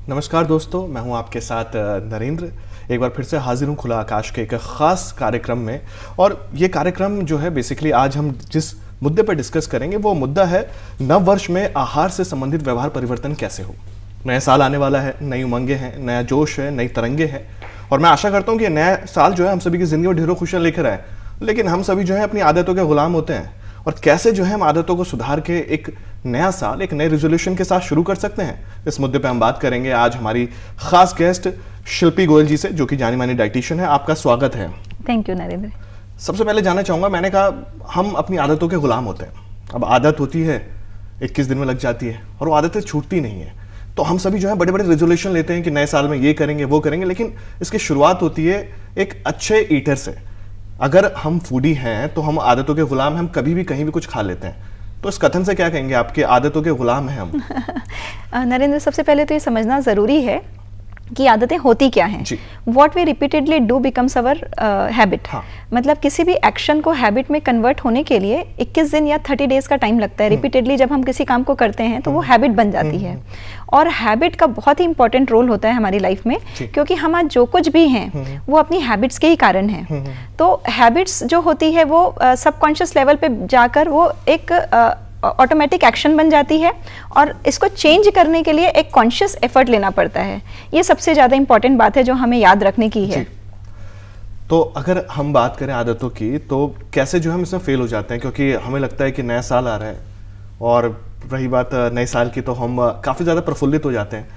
नमस्कार दोस्तों, मैं हूं आपके साथ नरेंद्र। एक बार फिर से हाजिर हूं खुला आकाश के एक ख़ास कार्यक्रम में। और ये कार्यक्रम जो है बेसिकली आज हम जिस मुद्दे पर डिस्कस करेंगे वो मुद्दा है नव वर्ष में आहार से संबंधित व्यवहार परिवर्तन कैसे हो। नया साल आने वाला है, नई उमंगें हैं, नया जोश है, नई तरंगे हैं और मैं आशा करता हूँ कि नया साल जो है हम सभी की ज़िंदगी में ढेरों खुशियाँ लेकर आए। लेकिन हम सभी जो है अपनी आदतों के गुलाम होते हैं और कैसे जो है हम आदतों को सुधार के एक नया साल एक नए रेजोल्यूशन के साथ शुरू कर सकते हैं, इस मुद्दे पे हम बात करेंगे। आज हमारी खास गेस्ट शिल्पी गोयल जी से, जो कि जानी मानी डाइटिशियन है। आपका स्वागत है। Thank you Narendra. सबसे पहले जानना चाहूंगा, मैंने कहा हम अपनी आदतों के गुलाम होते हैं। अब आदत होती है 21 दिन में लग जाती है और वो आदतें छूटती नहीं है। तो हम सभी जो है बड़े बड़े रेजोल्यूशन लेते हैं कि नए साल में ये करेंगे वो करेंगे, लेकिन इसकी शुरुआत होती है एक अच्छे ईटर से। अगर हम फूडी हैं तो हम आदतों के गुलाम हैं, हम कभी भी कहीं भी कुछ खा लेते हैं। तो इस कथन से क्या कहेंगे, आपके आदतों के गुलाम हैं हम? नरेंद्र, सबसे पहले तो ये समझना ज़रूरी है कि आदतें होती क्या हैं। What we repeatedly do becomes our habit. मतलब किसी भी एक्शन को हैबिट में कन्वर्ट होने के लिए 21 दिन या 30 डेज का टाइम लगता है। रिपीटेडली जब हम किसी काम को करते हैं तो वो हैबिट बन जाती है। और हैबिट का बहुत ही इंपॉर्टेंट रोल होता है हमारी लाइफ में, क्योंकि हम आज जो कुछ भी हैं वो अपनी हैबिट्स के ही कारण हैं। तो हैबिट्स जो होती है वो सबकॉन्शियस लेवल पे जाकर वो एक ऑटोमेटिक एक्शन बन जाती है और इसको चेंज करने के लिए एक कॉन्शियस एफर्ट लेना पड़ता है। ये सबसे ज़्यादा इंपॉर्टेंट बात है जो हमें याद रखने की है। तो अगर हम बात करें आदतों की, तो कैसे जो हम इसमें फेल हो जाते हैं, क्योंकि हमें लगता है कि नया साल आ रहा है और रही बात नए साल की तो हम काफ़ी ज़्यादा प्रफुल्लित हो जाते हैं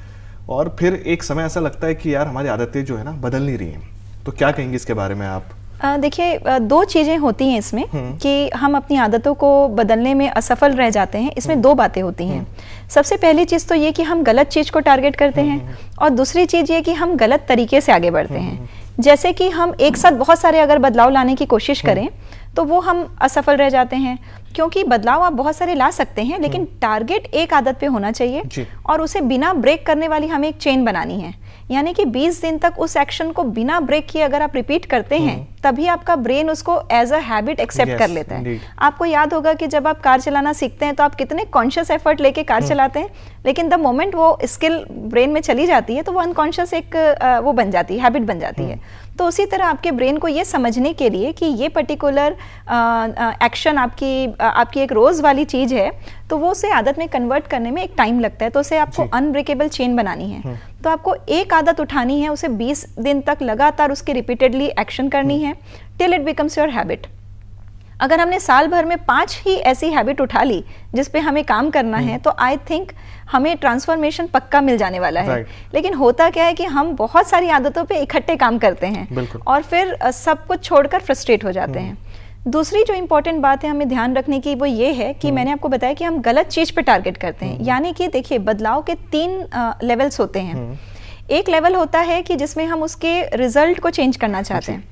और फिर एक समय ऐसा लगता है कि यार हमारी आदतें जो है ना बदल नहीं रही हैं। तो क्या कहेंगे इसके बारे में आप? देखिए, दो चीज़ें होती हैं इसमें कि हम अपनी आदतों को बदलने में असफल रह जाते हैं। इसमें दो बातें होती हैं। सबसे पहली चीज़ तो ये कि हम गलत चीज़ को टारगेट करते हैं और दूसरी चीज़ ये कि हम गलत तरीके से आगे बढ़ते हैं। जैसे कि हम एक साथ बहुत सारे अगर बदलाव लाने की कोशिश करें तो वो हम असफल रह जाते हैं, क्योंकि बदलाव आप बहुत सारे ला सकते हैं लेकिन टारगेट एक आदत पे होना चाहिए और उसे बिना ब्रेक करने वाली हमें एक चेन बनानी है। यानी कि 20 दिन तक उस एक्शन को बिना ब्रेक किए अगर आप रिपीट करते हैं तभी आपका ब्रेन उसको एज अ हैबिट एक्सेप्ट कर लेता है। आपको याद होगा कि जब आप कार चलाना सीखते हैं तो आप कितने कॉन्शियस एफर्ट लेके कार चलाते हैं, लेकिन द मोमेंट वो स्किल ब्रेन में चली जाती है तो वो अनकॉन्शियस एक वो बन जाती है, हैबिट बन जाती है। तो उसी तरह आपके ब्रेन को ये समझने के लिए कि ये पर्टिकुलर एक्शन आपकी एक रोज़ वाली चीज़ है तो वो उसे आदत में कन्वर्ट करने में एक टाइम लगता है। तो उसे आपको अनब्रेकेबल चेन बनानी है। तो आपको एक आदत उठानी है, उसे 20 दिन तक लगातार उसकी रिपीटेडली एक्शन करनी है till it becomes your habit. अगर हमने साल भर में 5 ही ऐसी हैबिट उठा ली जिस पे हमें काम करना है तो आई थिंक हमें ट्रांसफॉर्मेशन पक्का मिल जाने वाला है। लेकिन होता क्या है कि हम बहुत सारी आदतों पे इकट्ठे काम करते हैं और फिर सब कुछ छोड़कर फ्रस्ट्रेट हो जाते हैं। दूसरी जो इम्पोर्टेंट बात है हमें ध्यान रखने की वो ये है कि मैंने आपको बताया कि हम गलत चीज़ पे टारगेट करते हैं। यानी कि देखिए, बदलाव के 3 लेवल्स होते हैं। एक लेवल होता है कि जिसमें हम उसके रिजल्ट को चेंज करना चाहते हैं,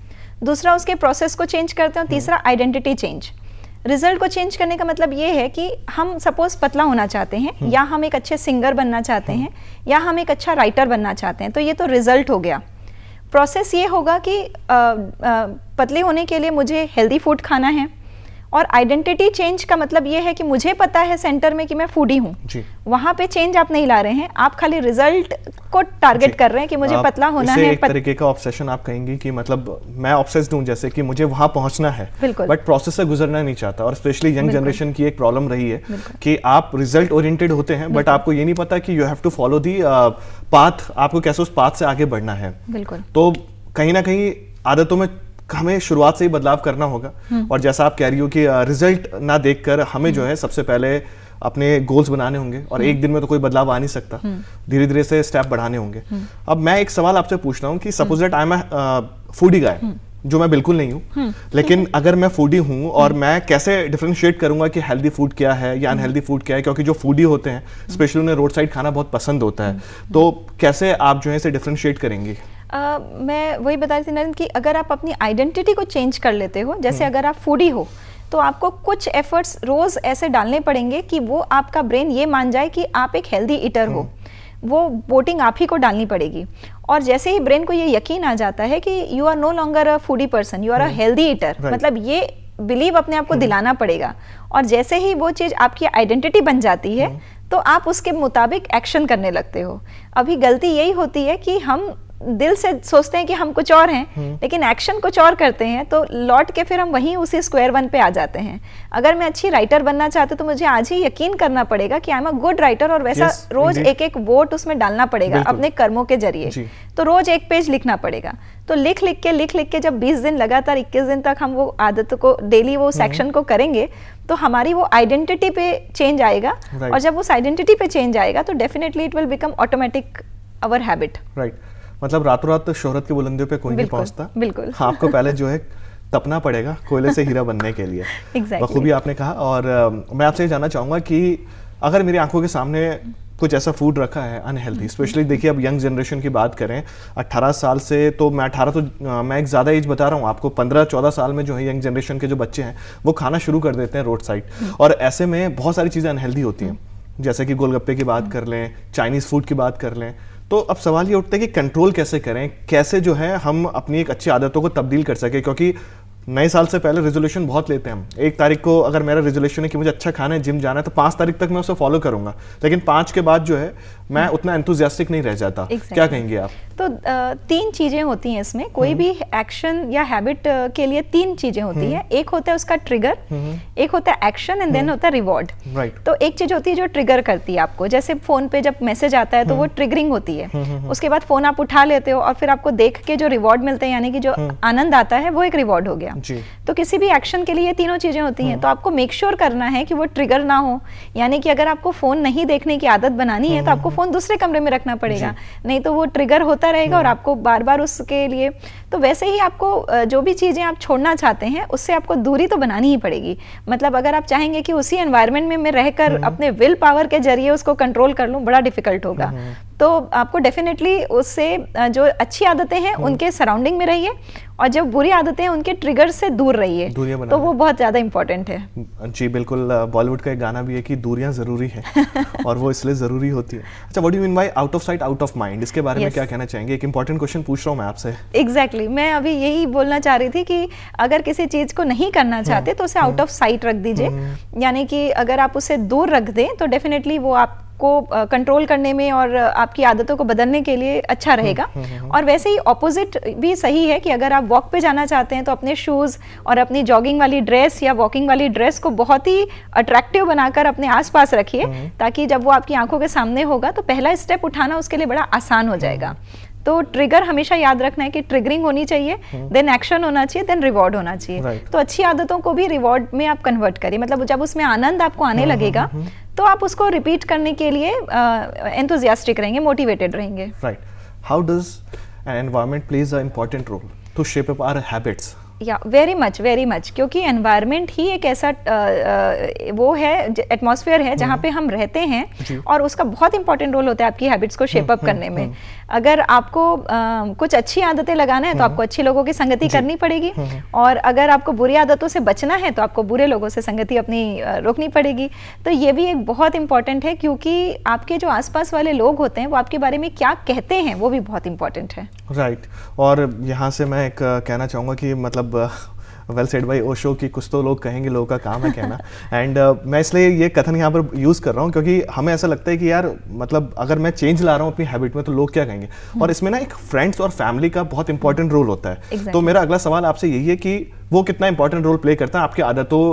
दूसरा उसके प्रोसेस को चेंज करते हैं, तीसरा आइडेंटिटी चेंज। रिजल्ट को चेंज करने का मतलब ये है कि हम सपोज पतला होना चाहते हैं या हम एक अच्छे सिंगर बनना चाहते हैं या हम एक अच्छा राइटर बनना चाहते हैं, तो ये तो रिजल्ट हो गया। प्रोसेस ये होगा कि पतले होने के लिए मुझे हेल्दी फूड खाना है और आइडेंटिटी चेंज का मतलब ये है कि मुझे पता है सेंटर में कि मैं फूडी हूँ। वहाँ पे चेंज आप नहीं ला रहे हैं, आप खाली रिजल्ट को टारगेट कर रहे हैं कि मुझे पतला होना है। एक तरीके का ऑब्सेशन आप कहेंगे कि मतलब मैं ऑब्सेस्ड हूँ, जैसे कि मुझे वहाँ पहुँचना है बट प्रोसेस से गुजरना नहीं चाहता। और स्पेशली यंग जनरेशन की एक प्रॉब्लम रही है कि आप रिजल्ट ओरिएंटेड होते हैं बट आपको ये नहीं पता कि you have to follow the path, आपको कैसे उस पाथ से आगे बढ़ना है। तो कहीं ना कहीं आदतों में हमें शुरुआत से ही बदलाव करना होगा। और जैसा आप कह रही हो कि रिजल्ट ना देखकर हमें जो है सबसे पहले अपने गोल्स बनाने होंगे और एक दिन में तो कोई बदलाव आ नहीं सकता, धीरे धीरे से स्टेप बढ़ाने होंगे। अब मैं एक सवाल आपसे पूछ रहा हूँ कि suppose that I am foodie guy, जो मैं बिल्कुल नहीं हूँ, लेकिन अगर मैं फूडी हूँ और मैं कैसे डिफरेंशिएट करूंगा कि हेल्दी फूड क्या है या अनहेल्दी फूड क्या है, क्योंकि जो फूडी होते हैं स्पेशली उन्हें रोड साइड खाना बहुत पसंद होता है, तो कैसे आप जो है इसे डिफरेंशिएट करेंगे? मैं वही बता रही थी नरेंद्र कि अगर आप अपनी आइडेंटिटी को चेंज कर लेते हो, जैसे अगर आप फूडी हो तो आपको कुछ एफर्ट्स रोज ऐसे डालने पड़ेंगे कि वो आपका ब्रेन ये मान जाए कि आप एक हेल्दी ईटर हो। वो वोटिंग आप ही को डालनी पड़ेगी और जैसे ही ब्रेन को ये यकीन आ जाता है कि you are no longer a foodie person, you are a healthy eater, मतलब ये बिलीव अपने आप को दिलाना पड़ेगा, और जैसे ही वो चीज़ आपकी आइडेंटिटी बन जाती है तो आप उसके मुताबिक एक्शन करने लगते हो। अभी गलती यही होती है कि हम दिल से सोचते हैं कि हम कुछ और हैं, लेकिन एक्शन कुछ और करते हैं, तो लौट के फिर हम वहीं उसी स्क्वायर वन पे आ जाते हैं। अगर मैं अच्छी राइटर बनना चाहती हूँ तो मुझे आज ही यकीन करना पड़ेगा कि आई एम अ गुड राइटर, और वैसा रोज एक एक वोट उसमें डालना पड़ेगा अपने कर्मों के जरिए। तो रोज एक पेज लिखना पड़ेगा। तो लिख लिख के जब 20 दिन लगातार 21 दिन तक हम वो आदत को डेली वो सेक्शन को करेंगे तो हमारी वो आइडेंटिटी पे चेंज आएगा, और जब उस आइडेंटिटी पे चेंज आएगा तो definitely it will become automatic our habit. Right, मतलब रातों रात शोहरत की बुलंदियों पे कोई नहीं पहुंचता। बिल्कुल, आपको पहले जो है तपना पड़ेगा कोयले से हीरा बनने के लिए। बखूबी आपने कहा। और मैं आपसे ये जानना चाहूंगा कि अगर मेरी आंखों के सामने कुछ ऐसा फूड रखा है अनहेल्दी, स्पेशली देखिए अब यंग जनरेशन की बात करें, 18 साल से, तो मैं 18 तो मैं एक ज़्यादा एज बता रहा हूँ आपको, 15-14 साल में जो है यंग जनरेशन के जो बच्चे हैं वो खाना शुरू कर देते हैं रोड साइड, और ऐसे में बहुत सारी चीज़ें अनहेल्दी होती हैं, जैसे कि गोलगप्पे की बात कर लें, चाइनीज़ फूड की बात कर लें। तो अब सवाल ये उठता है कि कंट्रोल कैसे करें, कैसे जो है हम अपनी एक अच्छी आदतों को तब्दील कर सकें, क्योंकि नए साल से पहले रेजोल्यूशन बहुत लेते हैं हम। 1 तारीख को अगर मेरा रेजोल्यूशन है कि मुझे अच्छा खाना है, जिम जाना है, तो 5 तारीख तक मैं उसे फॉलो करूंगा, लेकिन 5 के बाद जो है मैं उतना एंथुसियास्टिक नहीं रह जाता। क्या कहेंगे आप? तो 3 चीजें होती हैं इसमें। कोई भी एक्शन या हैबिट के लिए 3 चीजें होती हैं। एक होता है उसका ट्रिगर, एक होता है एक्शन, एंड देन होता है रिवॉर्ड। तो एक चीज होती है जो ट्रिगर करती है आपको, जैसे फोन पे जब मैसेज आता है तो वो ट्रिगरिंग होती है। उसके बाद फोन आप उठा लेते हो और फिर आपको देख के जो रिवॉर्ड मिलते हैं, यानी कि जो आनंद आता है, वो एक रिवॉर्ड हो गया। तो किसी भी एक्शन के लिए ये तीनों चीजें होती हैं। तो आपको मेक श्योर करना है कि वो ट्रिगर ना हो, यानी कि अगर आपको फोन नहीं देखने की आदत बनानी है तो आपको फोन दूसरे कमरे में रखना पड़ेगा, नहीं तो वो ट्रिगर होता रहेगा और आपको बार बार उसके लिए। तो वैसे ही आपको जो भी चीजें आप छोड़ना चाहते हैं उससे आपको दूरी तो बनानी ही पड़ेगी। मतलब अगर आप चाहेंगे कि उसी एनवायरनमेंट में मैं रहकर अपने विल पावर के जरिए उसको कंट्रोल कर लूं, बड़ा डिफिकल्ट होगा। तो आपको डेफिनेटली उससे जो अच्छी आदतें हैं उनके सराउंडिंग में रहिए, और जो बुरी आदतें हैं उनके ट्रिगर से दूर रहिए, तो वो बहुत ज्यादा इंपॉर्टेंट है। जी बिल्कुल, बॉलीवुड का एक गाना भी है कि दूरियां जरूरी है और वो इसलिए जरूरी होती है। अच्छा, what do you mean by out of sight out of mind, इसके बारे में क्या कहना चाहेंगे? एक इंपॉर्टेंट क्वेश्चन पूछ रहा हूं मैं आपसे। एग्जैक्टली, मैं अभी यही बोलना चाह रही थी कि अगर किसी चीज को नहीं करना चाहते तो उसे आउट ऑफ साइट रख दीजिए, यानी कि अगर आप उसे दूर रख दें तो डेफिनेटली वो आप को कंट्रोल करने में और आपकी आदतों को बदलने के लिए अच्छा रहेगा। और वैसे ही ऑपोजिट भी सही है कि अगर आप वॉक पे जाना चाहते हैं तो अपने शूज़ और अपनी जॉगिंग वाली ड्रेस या वॉकिंग वाली ड्रेस को बहुत ही अट्रैक्टिव बनाकर अपने आसपास रखिए, ताकि जब वो आपकी आंखों के सामने होगा तो पहला स्टेप उठाना उसके लिए बड़ा आसान हो जाएगा। तो ट्रिगर हमेशा याद रखना है कि ट्रिगरिंग होनी चाहिए, देन एक्शन होना चाहिए, देन रिवॉर्ड होना चाहिए। तो अच्छी आदतों को भी रिवॉर्ड में आप कन्वर्ट करिए, मतलब जब उसमें आनंद आपको आने लगेगा तो आप उसको रिपीट करने के लिए एंथुसियास्टिक रहेंगे, मोटिवेटेड रहेंगे। Right, how does an environment plays a important role to shape up our habits? Yeah very much, क्योंकि एनवायरनमेंट ही एक ऐसा वो है, एटमॉस्फेयर है जहाँ पे हम रहते हैं, और उसका बहुत इंपॉर्टेंट रोल होता है आपकी हैबिट्स को शेप अप करने में। अगर आपको कुछ अच्छी आदतें लगाना है तो आपको अच्छी लोगों की संगति करनी पड़ेगी, और अगर आपको बुरी आदतों से बचना है तो आपको बुरे लोगों से संगति अपनी रोकनी पड़ेगी। तो ये भी एक बहुत इंपॉर्टेंट है, क्योंकि आपके जो आसपास वाले लोग होते हैं वो आपके बारे में क्या कहते हैं वो भी बहुत इंपॉर्टेंट है। राइट, और यहाँ से मैं एक कहना चाहूँगा कि मतलब वेल सेड बाय ओशो की कुछ तो लोग कहेंगे, लोगों का काम है कहना। एंड मैं इसलिए ये कथन यहाँ पर यूज़ कर रहा हूँ क्योंकि हमें ऐसा लगता है कि यार मतलब अगर मैं चेंज ला रहा हूँ अपनी हैबिट में तो लोग क्या कहेंगे, और इसमें ना एक फ्रेंड्स और फैमिली का बहुत इंपॉर्टेंट रोल होता है। तो मेरा अगला सवाल आपसे यही है कि वो कितना इंपॉर्टेंट रोल प्ले करता है आपकी आदतों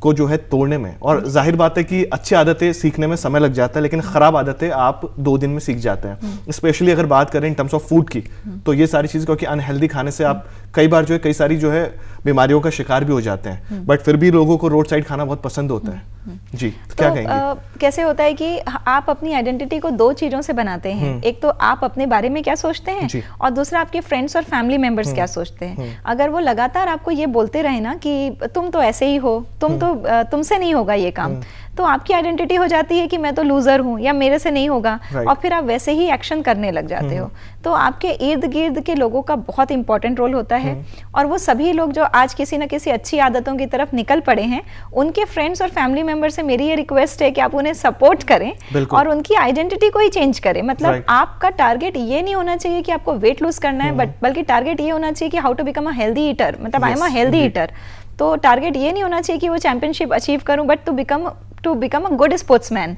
को जो है तोड़ने में। और जाहिर बात है कि अच्छी आदतें सीखने में समय लग जाता है, लेकिन खराब आदतें आप 2 दिन में सीख जाते हैं। स्पेशली अगर बात करें इन टर्म्स ऑफ फूड की, तो ये सारी चीज़, क्योंकि अनहेल्दी खाने से आप कई बार जो है कई सारी जो है बीमारियों का शिकार भी हो जाते हैं, बट फिर भी लोगों को रोड साइड खाना बहुत पसंद होता है। जी, तो क्या कहेंगे? कैसे होता है कि आप अपनी आइडेंटिटी को 2 चीजों से बनाते हैं। एक तो आप अपने बारे में क्या सोचते हैं, और दूसरा आपके फ्रेंड्स और फैमिली मेंबर्स क्या सोचते हैं। अगर वो लगातार आपको ये बोलते रहे ना कि तुम तो ऐसे ही हो, तुमसे नहीं होगा ये काम, तो आपकी आइडेंटिटी हो जाती है कि मैं तो लूजर हूँ या मेरे से नहीं होगा, और फिर आप वैसे ही एक्शन करने लग जाते हो। तो आपके इर्द गिर्द के लोगों का बहुत इंपॉर्टेंट रोल होता है, और वो सभी लोग जो आज किसी न किसी अच्छी आदतों की तरफ निकल पड़े हैं, उनके फ्रेंड्स और फैमिली मेंबर से मेरी ये रिक्वेस्ट है कि आप उन्हें सपोर्ट करें और उनकी आइडेंटिटी को ही चेंज करें। मतलब आपका टारगेट ये नहीं होना चाहिए कि आपको वेट लूज करना है, बल्कि टारगेट ये होना चाहिए कि how to become a healthy eater, मतलब I am a healthy eater. तो टारगेट ये नहीं होना चाहिए कि वो चैंपियनशिप अचीव करूं, but to become a good sportsman,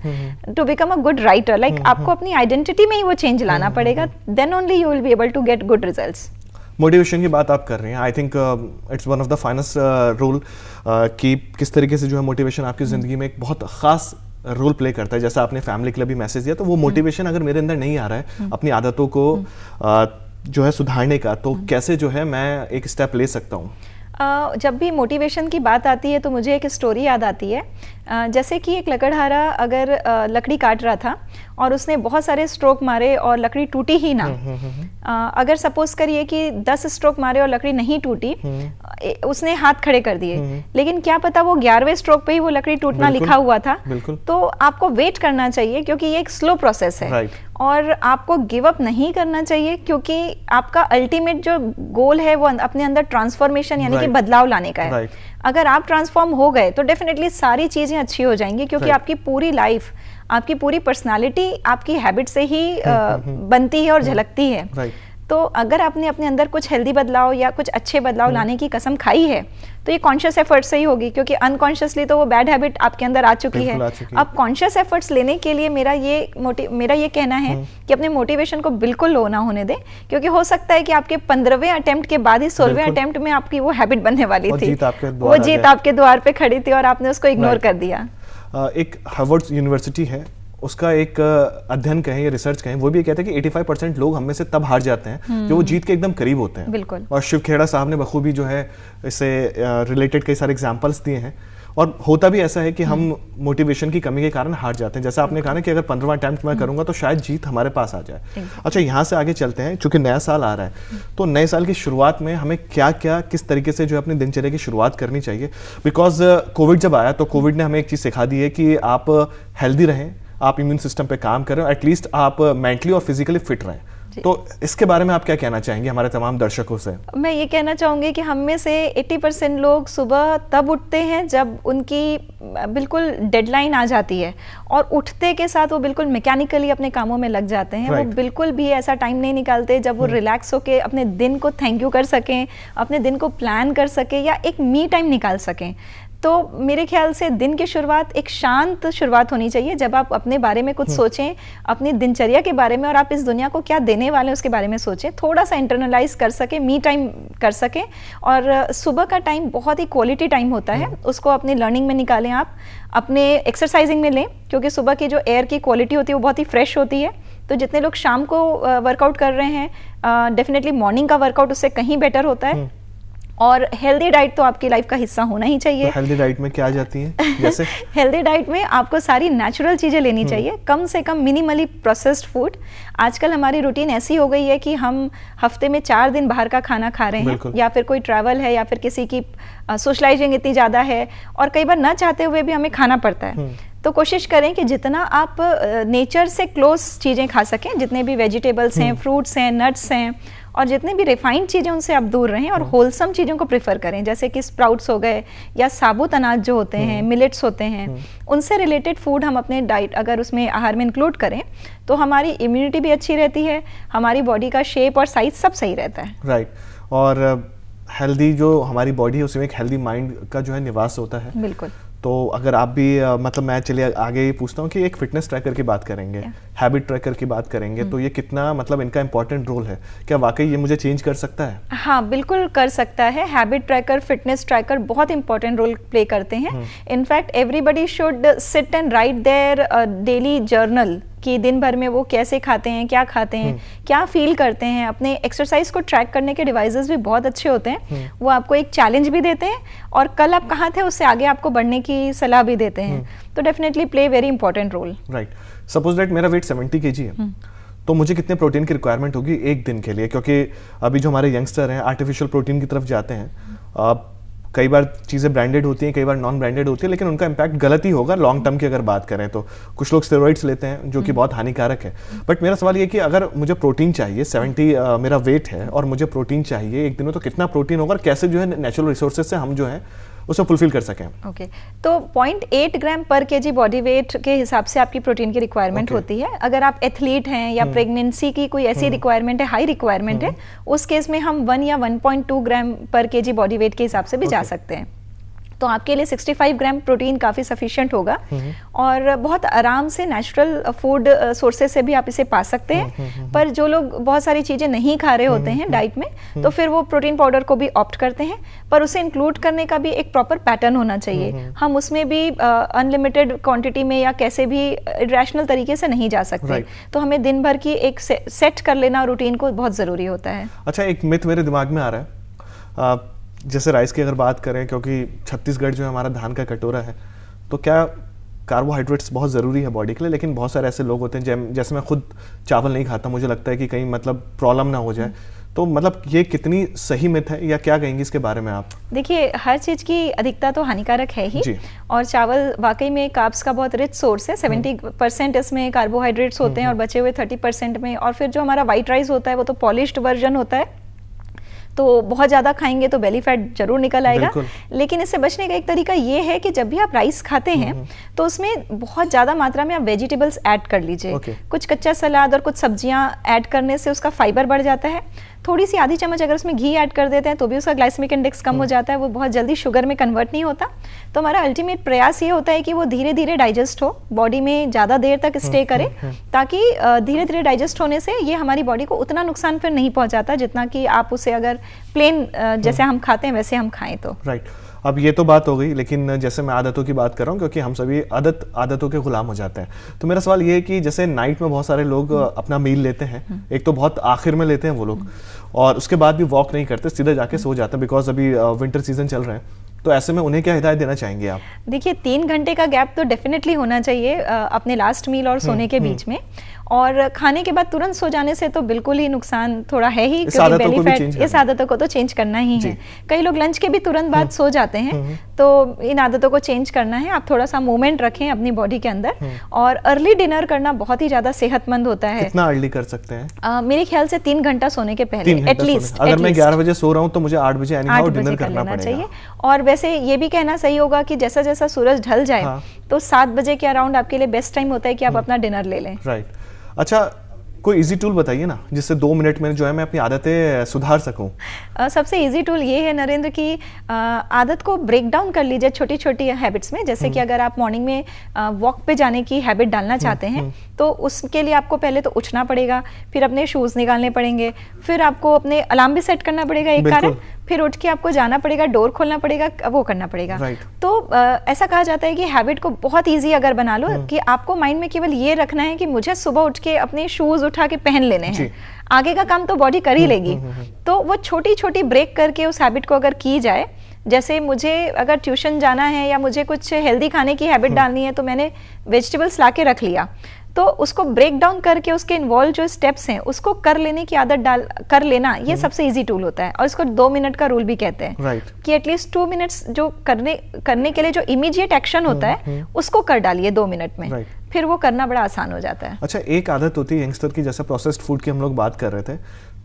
to become a good writer, like आपको अपनी आइडेंटिटी में ही वो चेंज लाना पड़ेगा, then only you will be able to get good results. Motivation की बात आप कर रहे हैं, I think it's one of the finest role कि किस तरीके से जो है मोटिवेशन आपकी ज़िंदगी में एक बहुत ख़ास रोल प्ले करता है। जैसा आपने फैमिली के लिए भी मैसेज दिया, तो वो मोटिवेशन अगर मेरे अंदर नहीं आ रहा है अपनी आदतों को जो है सुधारने का, तो कैसे जो है मैं एक स्टेप ले सकता हूँ? जब भी मोटिवेशन की बात आती है तो मुझे एक स्टोरी याद आती है। जैसे कि एक लकड़हारा अगर लकड़ी काट रहा था और उसने बहुत सारे स्ट्रोक मारे और लकड़ी टूटी ही ना, अगर सपोज करिए कि 10 स्ट्रोक मारे और लकड़ी नहीं टूटी, उसने हाथ खड़े कर दिए, लेकिन क्या पता वो 11वें स्ट्रोक पे ही वो लकड़ी टूटना लिखा हुआ था। तो आपको वेट करना चाहिए क्योंकि ये एक स्लो प्रोसेस है, और आपको गिव अप नहीं करना चाहिए क्योंकि आपका अल्टीमेट जो गोल है वो अपने अंदर ट्रांसफॉर्मेशन यानी कि बदलाव लाने का है। अगर आप ट्रांसफॉर्म हो गए तो डेफिनेटली सारी चीजें अच्छी हो जाएंगी, क्योंकि आपकी पूरी लाइफ, आपकी पूरी पर्सनालिटी आपकी हैबिट से ही बनती है और झलकती है। तो अगर आपने अपने अंदर कुछ हेल्दी बदलाव या कुछ अच्छे बदलाव लाने की कसम खाई है तो ये कॉन्शियस एफर्ट से ही होगी, क्योंकि अनकॉन्शियसली तो वो बैड हैबिट आपके अंदर आ चुकी है। अब कॉन्शियस एफर्ट्स लेने के लिए मेरा ये कहना है कि अपने मोटिवेशन को बिल्कुल लो ना होने दें, क्योंकि हो सकता है कि आपके 15वें अटेम्प्ट के बाद ही 16वें अटेम्प्ट में आपकी वो हैबिट बनने वाली थी, वो जीत आपके द्वार पे खड़ी थी और आपने उसको इग्नोर कर दिया। एक हार्वर्ड यूनिवर्सिटी है, उसका एक अध्ययन कहें या रिसर्च कहें, वो भी कहते हैं कि 85% लोग हम में से तब हार जाते हैं जो वो जीत के एकदम करीब होते हैं। बिल्कुल। और शिव खेड़ा साहब ने बखूबी जो है इससे रिलेटेड कई सारे एग्जांपल्स दिए हैं, और होता भी ऐसा है कि हम मोटिवेशन की कमी के कारण हार जाते हैं। जैसा आपने कहा ना कि अगर 15वां अटेम्प्ट मैं करूंगा तो शायद जीत हमारे पास आ जाए। अच्छा, यहाँ से आगे चलते हैं, चूंकि नया साल आ रहा है, तो नए साल की शुरुआत में हमें क्या क्या किस तरीके से जो है अपनी दिनचर्या की शुरुआत करनी चाहिए? बिकॉज कोविड जब आया तो कोविड ने हमें एक चीज़ सिखा दी है कि आप हेल्दी रहें, आप इम्यून सिस्टम पे काम करें, एटलीस्ट आप मेंटली और फिजिकली फिट रहें। तो इसके बारे में आप क्या कहना चाहेंगे हमारे तमाम दर्शकों से? मैं ये कहना चाहूँगी कि हम में से 80% लोग सुबह तब उठते हैं जब उनकी बिल्कुल डेडलाइन आ जाती है, और उठते के साथ वो बिल्कुल मैकेनिकली अपने कामों में लग जाते हैं। वो बिल्कुल भी ऐसा टाइम नहीं निकालते जब वो रिलैक्स होके अपने दिन को थैंक यू कर सकें, अपने दिन को प्लान कर सकें या एक मी टाइम निकाल सकें। तो मेरे ख्याल से दिन की शुरुआत एक शांत शुरुआत होनी चाहिए, जब आप अपने बारे में कुछ सोचें, अपनी दिनचर्या के बारे में, और आप इस दुनिया को क्या देने वाले हैं उसके बारे में सोचें, थोड़ा सा इंटरनलाइज कर सकें, मी टाइम कर सकें। और सुबह का टाइम बहुत ही क्वालिटी टाइम होता है, उसको अपनी लर्निंग में निकालें, आप अपने एक्सरसाइजिंग में लें, क्योंकि सुबह की जो एयर की क्वालिटी होती है वो बहुत ही फ्रेश होती है। तो जितने लोग शाम को वर्कआउट कर रहे हैं, डेफिनेटली मॉर्निंग का वर्कआउट उससे कहीं बेटर होता है। और हेल्दी डाइट तो आपकी लाइफ का हिस्सा होना ही चाहिए। तो हेल्दी डाइट में क्या आ जाती है? जैसे हेल्दी डाइट में आपको सारी नेचुरल चीज़ें लेनी चाहिए, कम से कम मिनिमली प्रोसेस्ड फूड। आजकल हमारी रूटीन ऐसी हो गई है कि हम हफ्ते में 4 दिन बाहर का खाना खा रहे हैं, या फिर कोई ट्रैवल है, या फिर किसी की सोशलाइजिंग इतनी ज़्यादा है, और कई बार ना चाहते हुए भी हमें खाना पड़ता है। तो कोशिश करें कि जितना आप नेचर से क्लोज चीज़ें खा सकें, जितने भी वेजिटेबल्स हैं, फ्रूट्स हैं, नट्स हैं, और जितने भी रिफाइंड चीज़ें उनसे आप दूर रहें, और होलसम चीज़ों को प्रेफर करें, जैसे कि स्प्राउट्स हो गए या साबुत अनाज जो होते हैं, मिलेट्स होते हैं, उनसे रिलेटेड फूड हम अपने डाइट अगर उसमें आहार में इंक्लूड करें तो हमारी इम्यूनिटी भी अच्छी रहती है, हमारी बॉडी का शेप और साइज सब सही रहता है। राइट। और हेल्दी जो हमारी बॉडी है उसमें एक हेल्दी माइंड का जो है निवास होता है। बिल्कुल। तो अगर आप भी मतलब मैं चलिए आगे ये पूछता हूँ कि एक फिटनेस ट्रैकर की बात करेंगे, हैबिट ट्रैकर की बात करेंगे, तो ये कितना मतलब इनका इंपॉर्टेंट रोल है? क्या वाकई ये मुझे चेंज कर सकता है? हाँ, बिल्कुल कर सकता है। हैबिट ट्रैकर, फिटनेस ट्रैकर बहुत इंपॉर्टेंट रोल प्ले करते हैं। In fact everybody should sit and right their daily journal कि दिन भर में वो कैसे खाते हैं, क्या खाते हैं, क्या फील करते हैं। अपने एक्सरसाइज को ट्रैक करने के डिवाइसेस भी बहुत अच्छे होते हैं, वो आपको एक चैलेंज भी देते हैं, और कल आप कहाँ थे उससे आगे आपको बढ़ने की सलाह भी देते हैं। तो definitely play very important role. Right. Suppose that मेरा वेट 70 kg है, तो मुझे कितने प्रोटीन की रिक्वायरमेंट होगी एक दिन के लिए? क्योंकि अभी जो हमारे यंगस्टर हैं आर्टिफिशियल प्रोटीन की तरफ जाते हैं। कई बार चीज़ें ब्रांडेड होती हैं, कई बार नॉन ब्रांडेड होती है, लेकिन उनका इम्पैक्ट गलत ही होगा लॉन्ग टर्म की अगर बात करें तो। कुछ लोग स्टेरॉइड्स लेते हैं जो कि बहुत हानिकारक है। बट मेरा सवाल ये कि अगर मुझे प्रोटीन चाहिए, 70 मेरा वेट है और मुझे प्रोटीन चाहिए एक दिन में, तो कितना प्रोटीन होगा और कैसे जो है नेचुरल रिसोर्सेज से हम जो है उसे फुलफिल कर सकें? ओके, तो 0.8 ग्राम पर केजी बॉडी वेट के हिसाब से आपकी प्रोटीन की रिक्वायरमेंट होती है। अगर आप एथलीट हैं या प्रेगनेंसी की कोई ऐसी रिक्वायरमेंट है, हाई रिक्वायरमेंट है, उस केस में हम 1 या 1.2 ग्राम पर केजी बॉडी वेट के हिसाब से भी जा सकते हैं। तो आपके लिए 65 ग्राम प्रोटीन काफ़ी सफिशिएंट होगा और बहुत आराम से नेचुरल फूड सोर्सेज से भी आप इसे पा सकते हैं। पर जो लोग बहुत सारी चीज़ें नहीं खा रहे होते हैं डाइट में, तो फिर वो प्रोटीन पाउडर को भी ऑप्ट करते हैं, पर उसे इंक्लूड करने का भी एक प्रॉपर पैटर्न होना चाहिए। हम उसमें भी अनलिमिटेड क्वांटिटी में या कैसे भी रैशनल तरीके से नहीं जा सकते। तो हमें दिन भर की एक सेट कर लेना रूटीन को बहुत ज़रूरी होता है। अच्छा, एक मिथ मेरे दिमाग में आ रहा है, जैसे राइस की अगर बात करें, क्योंकि छत्तीसगढ़ जो है हमारा धान का कटोरा है, तो क्या कार्बोहाइड्रेट्स बहुत ज़रूरी है बॉडी के लिए? लेकिन बहुत सारे ऐसे लोग होते हैं, जैसे मैं खुद चावल नहीं खाता, मुझे लगता है कि कहीं मतलब प्रॉब्लम ना हो जाए, तो मतलब ये कितनी सही मिथ है या क्या कहेंगे इसके बारे में आप? देखिए, हर चीज़ की अधिकता तो हानिकारक है ही, और चावल वाकई में कार्ब्स का बहुत रिच सोर्स है। 70% इसमें कार्बोहाइड्रेट्स होते हैं और बचे हुए 30% में, और फिर जो हमारा वाइट राइस होता है वो तो पॉलिश्ड वर्जन होता है, तो बहुत ज़्यादा खाएंगे तो बेली फैट जरूर निकल आएगा। लेकिन इससे बचने का एक तरीका ये है कि जब भी आप राइस खाते हैं तो उसमें बहुत ज़्यादा मात्रा में आप वेजिटेबल्स ऐड कर लीजिए। कुछ कच्चा सलाद और कुछ सब्जियां ऐड करने से उसका फाइबर बढ़ जाता है। थोड़ी सी आधी चम्मच अगर उसमें घी ऐड कर देते हैं तो भी उसका ग्लाइसेमिक इंडेक्स कम हो जाता है, वो बहुत जल्दी शुगर में कन्वर्ट नहीं होता। तो हमारा अल्टीमेट प्रयास ये होता है कि वो धीरे धीरे डाइजेस्ट हो, बॉडी में ज़्यादा देर तक स्टे करे, ताकि धीरे धीरे डाइजेस्ट होने से ये हमारी बॉडी को उतना नुकसान फिर नहीं पहुंचाता जितना कि आप उसे अगर प्लेन जैसे हम खाते हैं वैसे हम खाएं तो। राइट। अब ये तो बात हो गई, लेकिन जैसे मैं आदतों की बात कर रहा हूँ, क्योंकि हम सभी आदतों के गुलाम हो जाते हैं। तो मेरा सवाल ये है कि जैसे नाइट में बहुत सारे लोग अपना मील लेते हैं, एक तो बहुत आखिर में लेते हैं वो लोग, और उसके बाद भी वॉक नहीं करते, सीधे जाके सो जाते हैं, बिकॉज अभी विंटर सीजन चल रहा है। तो ऐसे में उन्हें क्या हिदायत देना चाहेंगे आप? देखिए, 3 घंटे का गैप तो डेफिनेटली होना चाहिए अपने लास्ट मील और सोने के बीच में, और खाने के बाद तुरंत सो जाने से तो बिल्कुल ही नुकसान थोड़ा है ही, क्योंकि बेली फैट, इस आदतों को तो चेंज करना ही है। कई लोग लंच के भी तुरंत बाद सो जाते हैं, तो इन आदतों को चेंज करना है। आप थोड़ा सा मूवमेंट रखें अपनी बॉडी के अंदर, और अर्ली डिनर करना बहुत ही ज्यादा सेहतमंद होता है। कितना अर्ली कर सकते हैं? मेरे ख्याल से 3 घंटा सोने के पहले एटलीस्ट। अगर मैं 11 बजे सो रहा हूँ तो मुझे 8 बजे डिनर करना चाहिए। और वैसे ये भी कहना सही होगा कि जैसा जैसा सूरज ढल जाए तो 7 बजे के अराउंड आपके लिए बेस्ट टाइम होता है कि आप अपना डिनर ले लें। राइट। अच्छा, कोई इजी टूल बताइए ना, जिससे 2 मिनट में जो है मैं अपनी आदतें सुधार सकूं। सबसे इजी टूल ये है नरेंद्र की आदत को ब्रेक डाउन कर लीजिए छोटी छोटी हैबिट्स में। जैसे कि अगर आप मॉर्निंग में वॉक पे जाने की हैबिट डालना चाहते हैं तो उसके लिए आपको पहले तो उठना पड़ेगा, फिर अपने शूज़ निकालने पड़ेंगे, फिर आपको अपने अलार्म भी सेट करना पड़ेगा एक कारण, फिर उठ के आपको जाना पड़ेगा, डोर खोलना पड़ेगा, वो करना पड़ेगा। तो ऐसा कहा जाता है कि हैबिट को बहुत ईजी अगर बना लो कि आपको माइंड में केवल ये रखना है कि मुझे सुबह उठ के अपने शूज़ उठा के पहन लेने हैं, आगे का काम तो बॉडी कर ही लेगी। तो वो छोटी छोटी ब्रेक करके उस हैबिट को अगर की जाए, जैसे मुझे अगर ट्यूशन जाना है या मुझे कुछ हेल्दी खाने की हैबिट डालनी है तो मैंने वेजिटेबल्स ला के रख लिया, तो उसको ब्रेक डाउन करके उसके इन्वॉल्व जो स्टेप्स हैं उसको कर लेने की आदत कर लेना, ये सबसे इजी टूल होता है। और इसको 2 मिनट का रूल भी कहते हैं कि एटलीस्ट 2 मिनट्स जो करने के लिए जो इमीडिएट एक्शन होता है उसको कर डालिए 2 मिनट में, फिर वो करना बड़ा आसान हो जाता है। अच्छा, एक आदत होती है यंगस्टर की, जैसे प्रोसेस्ड फूड की हम लोग बात कर रहे थे,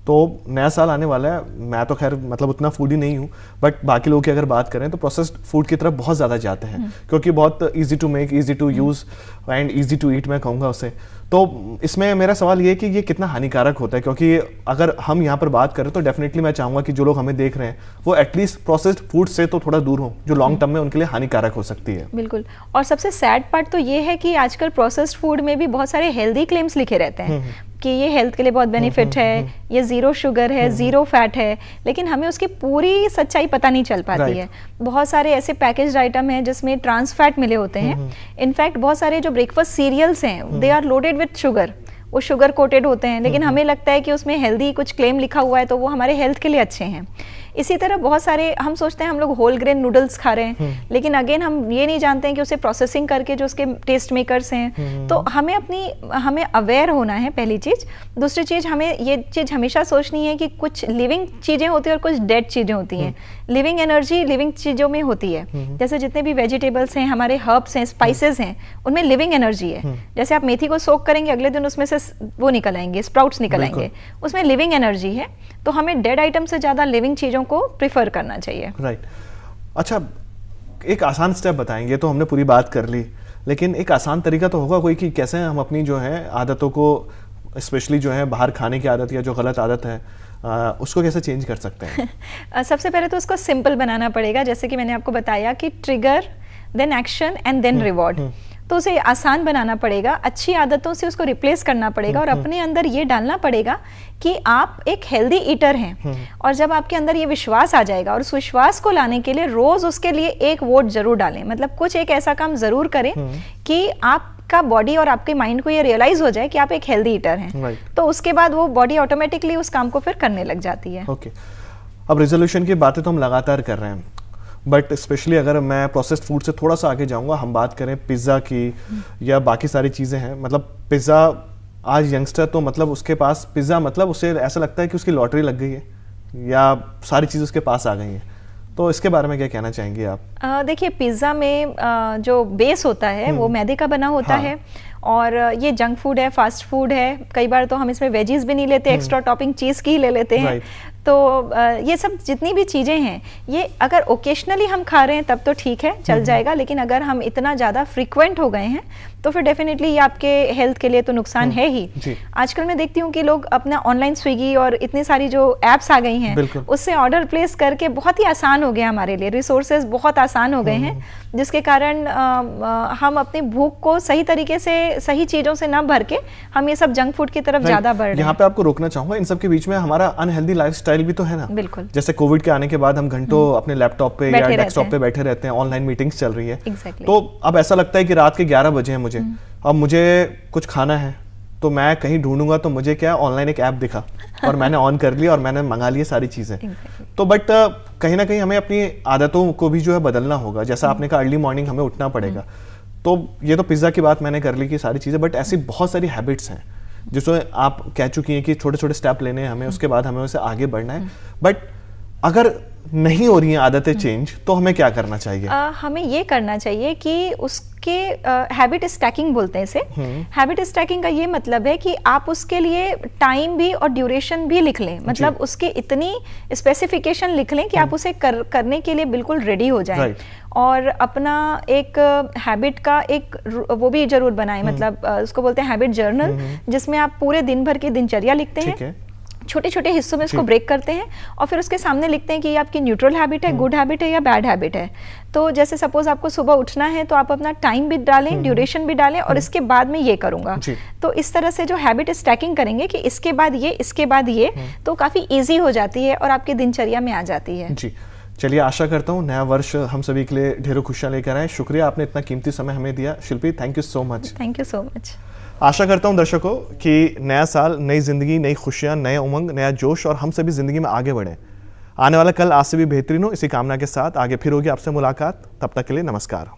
तो नया साल आने वाला है, मैं तो खैर मतलब उतना फूडी नहीं हूँ, बट बाकी लोगों की अगर बात करें तो प्रोसेस्ड फूड की तरफ बहुत ज़्यादा जाते हैं, क्योंकि बहुत easy to make, easy to use and easy to eat मैं कहूँगा उसे। तो इसमें मेरा सवाल ये है कि ये कितना हानिकारक होता है, क्योंकि अगर हम यहाँ पर बात करें तो डेफिनेटली मैं चाहूँगा कि जो लोग हमें देख रहे हैं वो एटलीस्ट प्रोसेस्ड फूड से तो थोड़ा दूर हो, जो लॉन्ग टर्म में उनके लिए हानिकारक हो सकती है। बिल्कुल। और सबसे सैड पार्ट तो ये है कि आजकल प्रोसेस्ड फूड में भी बहुत सारे हेल्दी क्लेम्स लिखे रहते हैं कि ये हेल्थ के लिए बहुत बेनिफिट है, ये 0 शुगर है, 0 फैट है, लेकिन हमें उसकी पूरी सच्चाई पता नहीं चल पाती है। बहुत सारे ऐसे पैकेज्ड आइटम हैं जिसमें ट्रांस फैट मिले होते हैं। इनफैक्ट बहुत सारे जो ब्रेकफास्ट सीरियल्स हैं they are loaded with sugar, वो शुगर कोटेड होते हैं, लेकिन हमें लगता है कि उसमें हेल्दी कुछ क्लेम लिखा हुआ है तो वो हमारे हेल्थ के लिए अच्छे हैं। इसी तरह बहुत सारे हम सोचते हैं हम लोग होल ग्रेन नूडल्स खा रहे हैं, लेकिन अगेन हम ये नहीं जानते हैं कि उसे प्रोसेसिंग करके जो उसके टेस्ट मेकर्स हैं, तो हमें अवेयर होना है पहली चीज़। दूसरी चीज़, हमें ये चीज़ हमेशा सोचनी है कि कुछ लिविंग चीज़ें होती हैं और कुछ डेड चीज़ें होती हैं। लिविंग एनर्जी लिविंग चीज़ों में होती है, जैसे जितने भी वेजिटेबल्स हैं, हमारे हर्ब्स हैं, स्पाइसेस हैं, उनमें लिविंग एनर्जी है। जैसे आप मेथी को सोक करेंगे, अगले दिन उसमें से वो निकल आएंगे, स्प्राउट्स निकल आएंगे, उसमें लिविंग एनर्जी है। तो हमें डेड आइटम से ज़्यादा लिविंग चीज़ों को प्रेफर करना चाहिए। राइट। अच्छा, एक आसान स्टेप बताएंगे, तो हमने पूरी बात कर ली, लेकिन एक आसान तरीका तो होगा कोई कि कैसे हम अपनी जो है आदतों को स्पेशली जो है बाहर खाने की आदत या जो गलत आदत है उसको कैसे चेंज कर सकते हैं? सबसे पहले तो उसको सिंपल बनाना पड़ेगा, जैसे कि मैंने आपको बताया कि trigger, then action and then reward. तो उसे आसान बनाना पड़ेगा, अच्छी आदतों से उसको रिप्लेस करना पड़ेगा और अपने अंदर ये डालना पड़ेगा कि आप एक हेल्दी ईटर हैं। और जब आपके अंदर ये विश्वास आ जाएगा, और उस विश्वास को लाने के लिए रोज उसके लिए एक वोट जरूर डालें, मतलब कुछ एक ऐसा काम जरूर करें कि आपका बॉडी और आपके माइंड को ये रियलाइज हो जाए कि आप एक हेल्दी ईटर हैं। तो उसके बाद वो बॉडी ऑटोमेटिकली उस काम को फिर करने लग जाती है। ओके, अब रेजोल्यूशन की बातें तो हम लगातार कर रहे हैं, बट स्पेशली अगर मैं प्रोसेस्ड फूड से थोड़ा सा आगे जाऊंगा, हम बात करें पिज़्ज़ा की या बाकी सारी चीज़ें हैं, मतलब पिज़्ज़ा आज यंगस्टर तो मतलब उसके पास पिज़्ज़ा मतलब उसे ऐसा लगता है कि उसकी लॉटरी लग गई है या सारी चीज़ उसके पास आ गई हैं। तो इसके बारे में क्या कहना चाहेंगे आप? देखिए, पिज़्ज़ा में जो बेस होता है वो मैदे का बना होता है, और ये जंक फूड है, फास्ट फूड है। कई बार तो हम इसमें वेजीज भी नहीं लेते, एक्स्ट्रा टॉपिंग चीज़ की ही ले लेते हैं। तो ये सब जितनी भी चीज़ें हैं, ये अगर ओकेशनली हम खा रहे हैं तब तो ठीक है, चल जाएगा, लेकिन अगर हम इतना ज़्यादा फ्रीक्वेंट हो गए हैं तो फिर डेफिनेटली ये आपके हेल्थ के लिए तो नुकसान है ही। आजकल मैं देखती हूँ कि लोग अपना ऑनलाइन स्विगी और इतनी सारी जो एप्स आ गई हैं उससे ऑर्डर प्लेस करके बहुत ही आसान हो गया हमारे लिए, रिसोर्सेज बहुत आसान हो गए हैं, जिसके कारण हम अपनी भूख को सही तरीके से सही चीज़ों से ना भर के हम ये सब जंक फूड की तरफ ज़्यादा बढ़ रहे हैं। यहाँ पे आपको रोकना चाहूँगा, इन सब के बीच में हमारा अनहेल्दी लाइफस्टाइल भी तो है ना। बिल्कुल। जैसे कोविड के आने के बाद हम घंटों अपने लैपटॉप पे या डेस्कटॉप पे बैठे रहते हैं, ऑनलाइन मीटिंग्स चल रही है। तो अब ऐसा लगता है कि रात के 11 बजे हैं मुझे, अब मुझे कुछ खाना है तो मैं कहीं ढूंढूंगा तो मुझे क्या ऑनलाइन एक ऐप दिखा और मैंने ऑन कर लिया और मैंने मंगा लिया सारी चीज़ें। तो बट कहीं ना कहीं हमें अपनी आदतों को भी जो है बदलना होगा। जैसा आपने कहा अर्ली मॉर्निंग हमें उठना पड़ेगा। तो ये तो पिज़्ज़ा की बात मैंने कर ली कि सारी चीज़ें, बट ऐसी बहुत सारी हैबिट्स हैं जिसमें आप कह चुकी हैं कि छोटे छोटे स्टेप लेने हैं हमें, उसके बाद हमें उसे आगे बढ़ना है। बट अगर नहीं हो रही हैं आदतें चेंज तो हमें क्या करना चाहिए? हमें ये करना चाहिए कि उसके हैबिट स्टैकिंग बोलते हैं इसे। हैबिट स्टैकिंग का ये मतलब है कि आप उसके लिए टाइम भी और ड्यूरेशन भी लिख लें, मतलब उसकी इतनी स्पेसिफिकेशन लिख लें कि आप उसे करने के लिए बिल्कुल रेडी हो जाएं। और अपना एक हैबिट का एक वो भी जरूर बनाएं, मतलब उसको बोलते हैं हैबिट जर्नल, जिसमें आप पूरे दिन भर की दिनचर्या लिखते हैं, छोटे छोटे हिस्सों में उसको ब्रेक करते हैं और फिर उसके सामने लिखते हैं कि ये आपकी न्यूट्रल हैबिट है, गुड हैबिट है या बैड हैबिट है। तो जैसे सपोज आपको सुबह उठना है तो आप अपना टाइम भी डालें, ड्यूरेशन भी डालें और इसके बाद में ये करूंगा। तो इस तरह से जो हैबिट स्टैकिंग करेंगे कि इसके बाद ये, इसके बाद ये, तो काफी ईजी हो जाती है और आपकी दिनचर्या में आ जाती है। जी, चलिए आशा करता हूँ नया वर्ष हम सभी के लिए ढेरों खुशियाँ लेकर आए। शुक्रिया, आपने इतना कीमती समय हमें दिया। Shilpi, thank you so much. Thank you so much. आशा करता हूं दर्शकों कि नया साल, नई जिंदगी, नई खुशियां, नया उमंग, नया जोश और हम सभी जिंदगी में आगे बढ़े। आने वाला कल आज से भी बेहतरीन हो, इसी कामना के साथ आगे फिर होगी आपसे मुलाकात। तब तक के लिए नमस्कार।